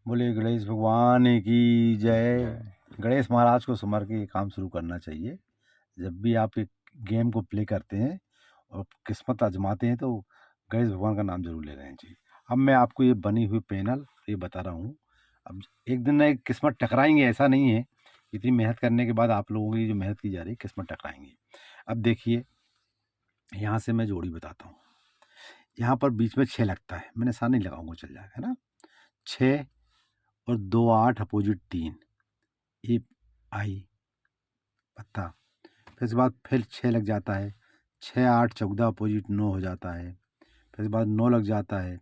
बोले गणेश भगवान की जय। गणेश महाराज को स्मर के ये काम शुरू करना चाहिए। जब भी आप एक गेम को प्ले करते हैं और किस्मत आजमाते हैं तो गणेश भगवान का नाम जरूर ले रहे चाहिए। अब मैं आपको ये बनी हुई पैनल ये बता रहा हूँ। अब एक दिन ना एक किस्मत टकराएंगे, ऐसा नहीं है। इतनी मेहनत करने के बाद आप लोगों की जो मेहनत की जा रही है किस्मत टकराएंगे। अब देखिए, यहाँ से मैं जोड़ी बताता हूँ। यहाँ पर बीच में 6 लगता है, मैं निशान नहीं लगाऊंगा, चल जाएगा ना। 6 और 2 8 अपोजिट 3 ये आई पत्ता। फिर इसके बाद फिर 6 लग जाता है, 6 8 14 अपोजिट 9 हो जाता है। फिर इसके बाद 9 लग जाता है,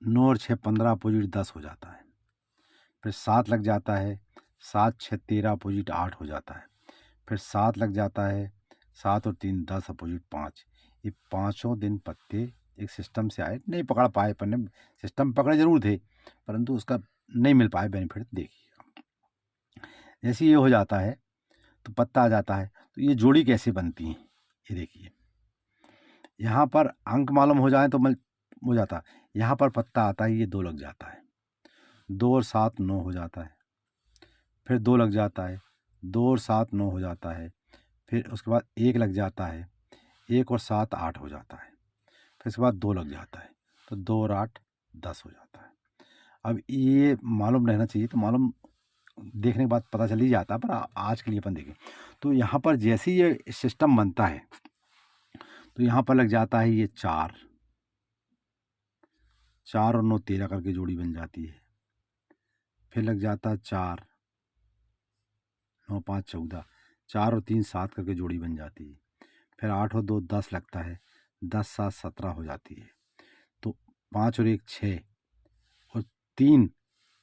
9 और 6 15 अपोजिट 10 हो जाता है। फिर 7 लग जाता है, 7 6 13 अपोजिट 8 हो जाता है। फिर 7 लग जाता है, 7 और 3 10 अपोजिट 5। ये पाँचों दिन पत्ते एक सिस्टम से आए, नहीं पकड़ पाए पर ने सिस्टम पकड़े जरूर थे, परंतु उसका नहीं मिल पाए बेनिफिट। देखिए, जैसे ये हो जाता है तो पत्ता आ जाता है। तो ये जोड़ी कैसे बनती है, ये देखिए। यहाँ पर अंक मालूम हो जाए तो मैं हो जाता। यहाँ पर पत्ता आता है, ये 2 लग जाता है, 2 और 7 9 हो जाता है। फिर 2 लग जाता है, 2 और 7 9 हो जाता है। फिर उसके बाद 1 लग जाता है, 1 और 7 8 हो जाता है। फिर उसके बाद 2 लग जाता है, तो 2 और 8 10 हो जाता है। अब ये मालूम रहना चाहिए, तो मालूम देखने के बाद पता चल ही जाता है, पर आज के लिए अपन देखें। तो यहाँ पर जैसे ही ये सिस्टम बनता है तो यहाँ पर लग जाता है ये 4 और 9 13 करके जोड़ी बन जाती है। फिर लग जाता है 4 9 5 14, 4 और 3 7 करके जोड़ी बन जाती है। फिर 8 और 2 10 लगता है, 10 7 17 हो जाती है। तो 5 और 1 6 और 3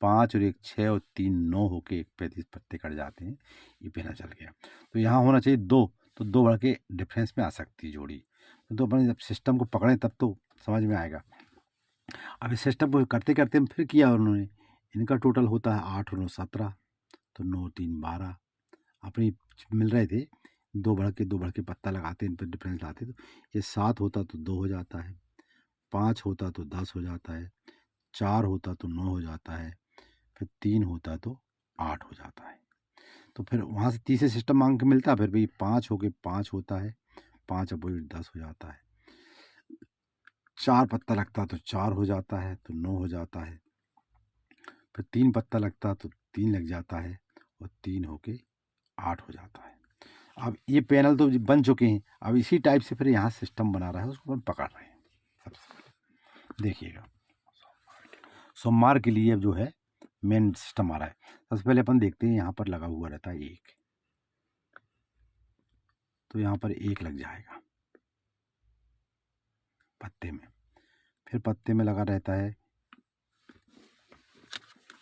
5 और 1 6 और 3 9 होके 35 पत्ते कट जाते हैं। ये पहला चल गया। तो यहाँ होना चाहिए 2, तो 2 बढ़ के डिफरेंस में आ सकती है जोड़ी। तो अपन जब सिस्टम को पकड़ें तब तो समझ में आएगा। अब इस सिस्टम को करते करते फिर किया उन्होंने, इनका टोटल होता है 8 और 9 17, तो 9 3 12 अपनी मिल रहे थे। 2 बढ़ के पत्ता लगाते, इन पर डिफरेंस लाते। तो ये 7 होता तो 2 हो जाता है, 5 होता तो 10 हो जाता है, 4 होता तो 9 हो जाता है, फिर 3 होता तो 8 हो जाता है। तो फिर वहाँ से तीसरे सिस्टम अंक मिलता है। फिर भाई 5 हो के 5 होता है, 5 अपोजिट 10 हो जाता है। 4 पत्ता लगता तो 4 हो जाता है, तो 9 हो जाता है। फिर 3 पत्ता लगता तो 3 लग जाता है, और 3 होके 8 हो जाता है। अब ये पैनल तो बन चुके हैं। अब इसी टाइप से फिर यहाँ सिस्टम बना रहा है, उसको हम पकड़ रहे हैं। सबसे पहले देखिएगा, सोमवार के लिए अब जो है मेन सिस्टम आ रहा है। सबसे पहले अपन देखते हैं, यहाँ पर लगा हुआ रहता है 1, तो यहाँ पर 1 लग जाएगा पत्ते में। फिर पत्ते में लगा रहता है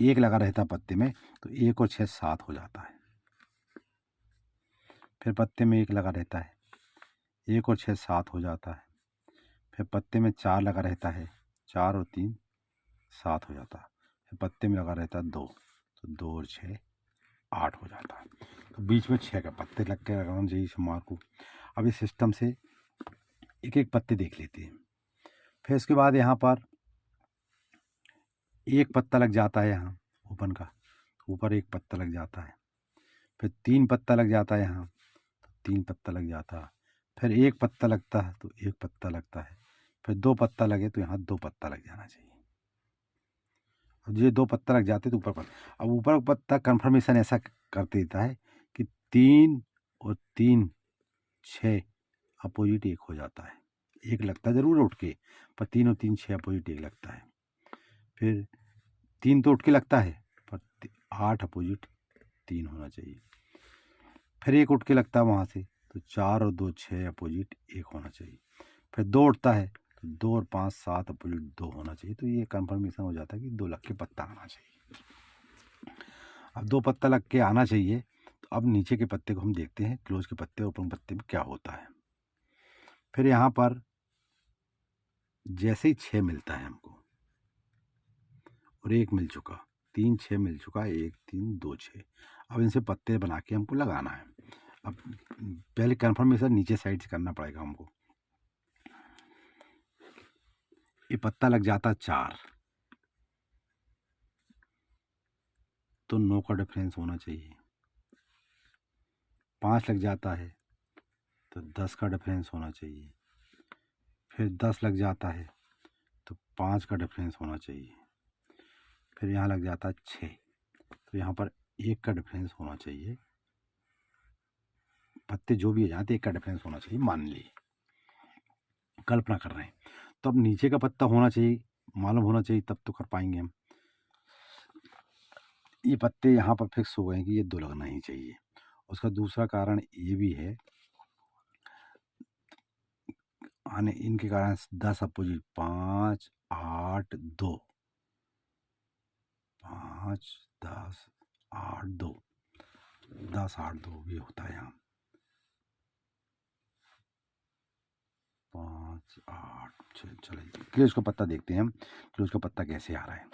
1 लगा रहता है पत्ते में, तो 1 और 6 7 हो जाता है। फिर पत्ते में 1 लगा रहता है, 1 और 6 7 हो जाता है। फिर पत्ते में 4 लगा रहता है, 4 और 3 7 हो जाता है। फिर पत्ते में लगा रहता है 2, तो 2 और 6 8 हो जाता है। तो बीच में 6 का पत्ते लग के लगाना चाहिए सोमवार को। अब इस सिस्टम से एक एक पत्ते देख लेते हैं। फिर उसके बाद यहाँ पर 1 पत्ता लग जाता है, यहाँ ओपन का, तो ऊपर 1 पत्ता लग जाता है। फिर 3 पत्ता लग जाता है यहाँ, तो 3 पत्ता लग जाता है। फिर 1 पत्ता लगता है, तो 1 पत्ता लगता है। फिर 2 पत्ता लगे तो यहाँ 2 पत्ता लग जाना चाहिए। अब ये 2 पत्ता लग जाते तो ऊपर पत्ता, अब ऊपर पत्ता कन्फर्मेशन ऐसा कर देता है कि 3 और 3 6 अपोजिट 1 हो जाता है। 1 लगता जरूर उठ के, पर 3 और 3 6 अपोजिट 1 लगता है। फिर 3 तो उठ के लगता है, पर 8 अपोजिट 3 होना चाहिए। फिर 1 उठ के लगता है वहाँ से, तो 4 और 2 6 अपोजिट 1 होना चाहिए। फिर 2 उठता है, तो 2 और 5 7 अपोजिट 2 होना चाहिए। तो ये कन्फर्मेशन हो जाता है कि 2 लग के पत्ता आना चाहिए। अब 2 पत्ता लग के आना चाहिए, तो अब नीचे के पत्ते को हम देखते हैं, क्लोज के पत्ते ओपन पत्ते में क्या होता है। फिर यहाँ पर जैसे ही 6 मिलता है हमको, और 1 मिल चुका, 3 6 मिल चुका, 1 3 2 6। अब इनसे पत्ते बना के हमको लगाना है। अब पहले कन्फर्मेशन नीचे साइड से करना पड़ेगा हमको। ये पत्ता लग जाता 4, तो 9 का डिफरेंस होना चाहिए। 5 लग जाता है तो 10 का डिफरेंस होना चाहिए। फिर 10 लग जाता है तो 5 का डिफरेंस होना चाहिए। फिर यहाँ लग जाता है 6, तो यहाँ पर 1 का डिफरेंस होना चाहिए। पत्ते जो भी हो जाते 1 का डिफरेंस होना चाहिए, मान ली कल्पना कर रहे हैं। तो अब नीचे का पत्ता होना चाहिए, मालूम होना चाहिए, तब तो कर पाएंगे हम। ये पत्ते यहाँ पर फिक्स हो गए हैं कि ये 2 लगना ही चाहिए। उसका दूसरा कारण ये भी है, आने इनके कारण 10 अपोजिट 5 8 2 5 10 8 2 10 8 2 भी होता है यहाँ। 5 8 चलिए क्लोज का पत्ता देखते हैं हम। क्लोज का पत्ता कैसे आ रहा है।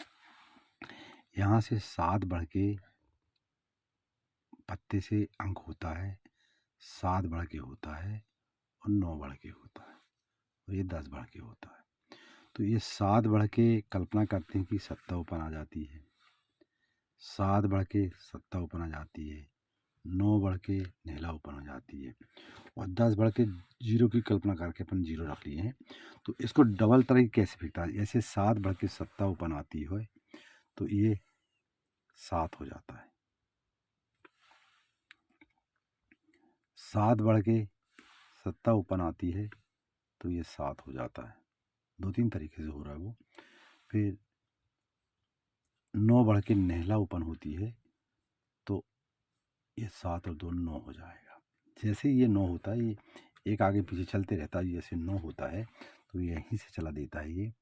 यहाँ से 7 बढ़ के पत्ते से अंक होता है, 7 बढ़ के होता है और 9 बढ़ के होता है और ये 10 बढ़ के होता है। तो ये 7 बढ़ के कल्पना करते हैं कि 7 ऊपर आ जाती है, 7 बढ़ के 7 ऊपर आ जाती है, 9 बढ़ के नेला ऊपर हो जाती है और 10 बढ़ के 0 की कल्पना करके अपन 0 रख लिए हैं। तो इसको डबल तरह कैसे फेंकता है, ऐसे 7 बढ़ के 7 ऊपर आती है तो ये 7 हो जाता है। 7 बढ़ के 7 ऊपर आती है तो ये 7 हो जाता है। 2-3 तरीके से हो रहा है वो। फिर 9 बढ़ के नेहला ओपन होती है तो ये 7 और 2 9 हो जाएगा। जैसे ये 9 होता है, ये एक आगे पीछे चलते रहता है, जैसे 9 होता है तो यहीं से चला देता है ये।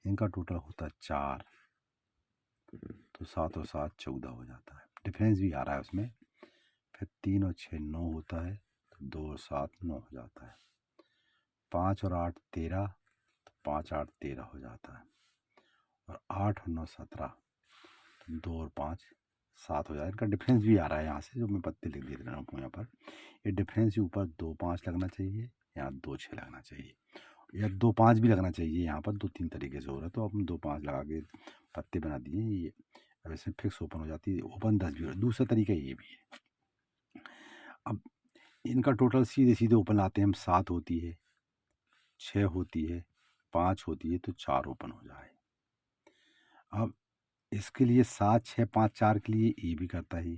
इनका टोटल होता है 4, तो 7 और 7 14 हो जाता है। डिफरेंस भी आ रहा है उसमें। फिर 3 और 6 9 होता है तो 2 और 7 9 हो जाता है। 5 और 8 13, तो 5 8 13 हो जाता है। और 8 और 9 17, तो 2 और 5 7 हो जाएगा। इनका डिफरेंस भी आ रहा है यहाँ से, जो मैं पत्ते लिख दे रहा हूँ यहाँ पर। ये डिफरेंस के ऊपर 2 5 लगना चाहिए, यहाँ 2 6 लगना चाहिए, या 2 5 भी लगना चाहिए। यहाँ पर 2-3 तरीके से हो रहा है, तो हम 2 5 लगा के पत्ते बना दिए। ये वैसे फिक्स ओपन हो जाती है, ओपन 10 भी हो। दूसरा तरीका ये भी है। अब इनका टोटल सीधे सीधे ओपन लाते हैं हम। 7 होती है, 6 होती है, 5 होती है, तो 4 ओपन हो जाए। अब इसके लिए 7 6 5 4 के लिए ये भी करता है।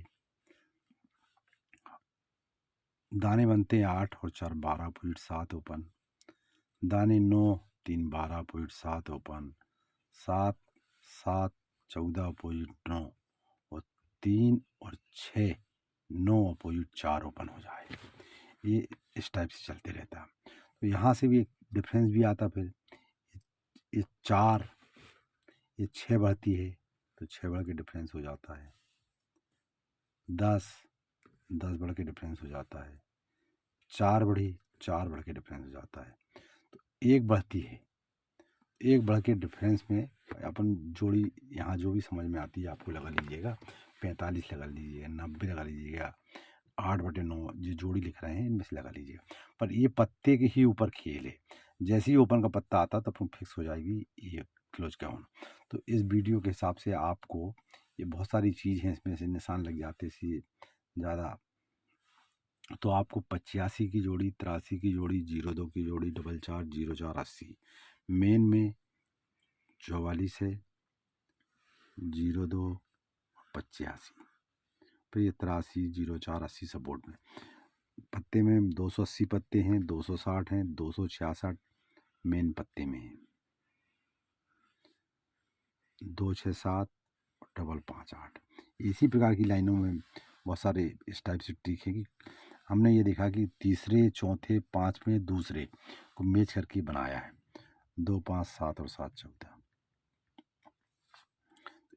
दाने बनते हैं 8 और 4 12.7 ओपन। दाने 9 3 12.7 ओपन। 7 7 14.9 और 3 और 6 9.4 ओपन हो जाए। ये इस टाइप से चलते रहता है। तो यहाँ से भी एक डिफरेंस भी आता। फिर ये 4, ये 6 बढ़ती है तो 6 बढ़ के डिफरेंस हो जाता है। 10 10 बढ़ के डिफरेंस हो जाता है। 4 बढ़ी, 4 बढ़ के डिफरेंस हो जाता है। तो 1 बढ़ती है, 1 बढ़ के डिफरेंस में अपन जोड़ी यहाँ जो भी समझ में आती है आपको लगा लीजिएगा। 45 लगा लीजिएगा, 90 लगा लीजिएगा, 8/9 जो जोड़ी लिख रहे हैं इनमें से लगा लीजिएगा। पर ये पत्ते के ही ऊपर खेल है। जैसे ही ओपन का पत्ता आता तो अपन फिक्स हो जाएगी ये क्लोज का होना। तो इस वीडियो के हिसाब से आपको ये बहुत सारी चीज़ हैं, इसमें से निशान लग जाते से ज़्यादा। तो आपको 85 की जोड़ी, 83 की जोड़ी, 02 की जोड़ी, 44 04 80 मेन में 44 है, 02 85, फिर ये 83 04 80 सपोर्ट में। पत्ते में 280 पत्ते हैं, 260 हैं, 266 मेन पत्ते में हैं, 2 6 7 डबल 5 8। इसी प्रकार की लाइनों में बहुत सारे इस टाइप से ट्रिक है कि हमने ये देखा कि तीसरे चौथे 5वें दूसरे को मैच करके बनाया है। 2 5 7 और 7 14।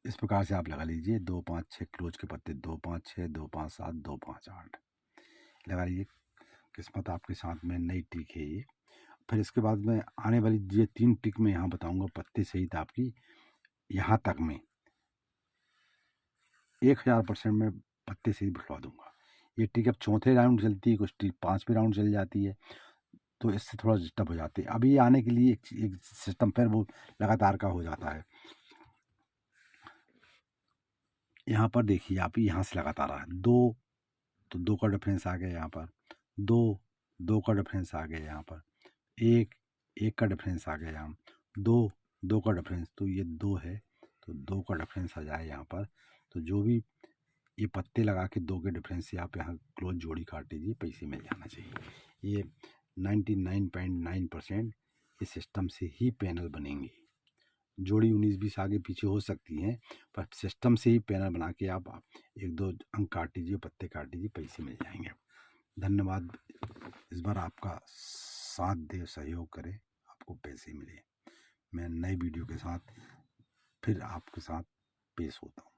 इस प्रकार से आप लगा लीजिए। 2 5 6 क्लोज के पत्ते, 2 5 6 2 5 7 2 5 8 लगा लीजिए। किस्मत आपके साथ में नई ट्रिक है ये। फिर इसके बाद में आने वाली ये 3 ट्रिक मैं यहाँ बताऊँगा पत्ते सहित आपकी। यहाँ तक में 1000% में पत्ते सहित बिठवा दूंगा। ये ट्रिक अब चौथे राउंड चलती है, कुछ ट्रिक 5वें राउंड चल जाती है, तो इससे थोड़ा डिस्टर्ब हो जाते हैं। अभी आने के लिए एक सिस्टम फिर वो लगातार का हो जाता है। यहाँ पर देखिए आप यहाँ से लगातार आ रहा है 2, तो 2 का डिफरेंस आ गया यहाँ पर, 2, 2 का डिफरेंस आ गया यहाँ पर, 1, 1 का डिफरेंस आ गया यहाँ, 2, 2 का डिफरेंस, तो ये 2 है, तो 2 का डिफरेंस आ जाए यहाँ पर। तो जो भी ये पत्ते लगा के 2 के डिफरेंस से आप यहाँ क्लोज जोड़ी काट लीजिए, पैसे मिल जाना चाहिए। ये 99.9% इस सिस्टम से ही पैनल बनेंगे। जोड़ी 19-20 आगे पीछे हो सकती हैं, पर सिस्टम से ही पैनल बना के आप 1-2 अंक काट लीजिए, पत्ते काट लीजिए, पैसे मिल जाएंगे। धन्यवाद। इस बार आपका साथ दे, सहयोग करे, आपको पैसे मिले। मैं नई वीडियो के साथ फिर आपके साथ पेश होता हूँ।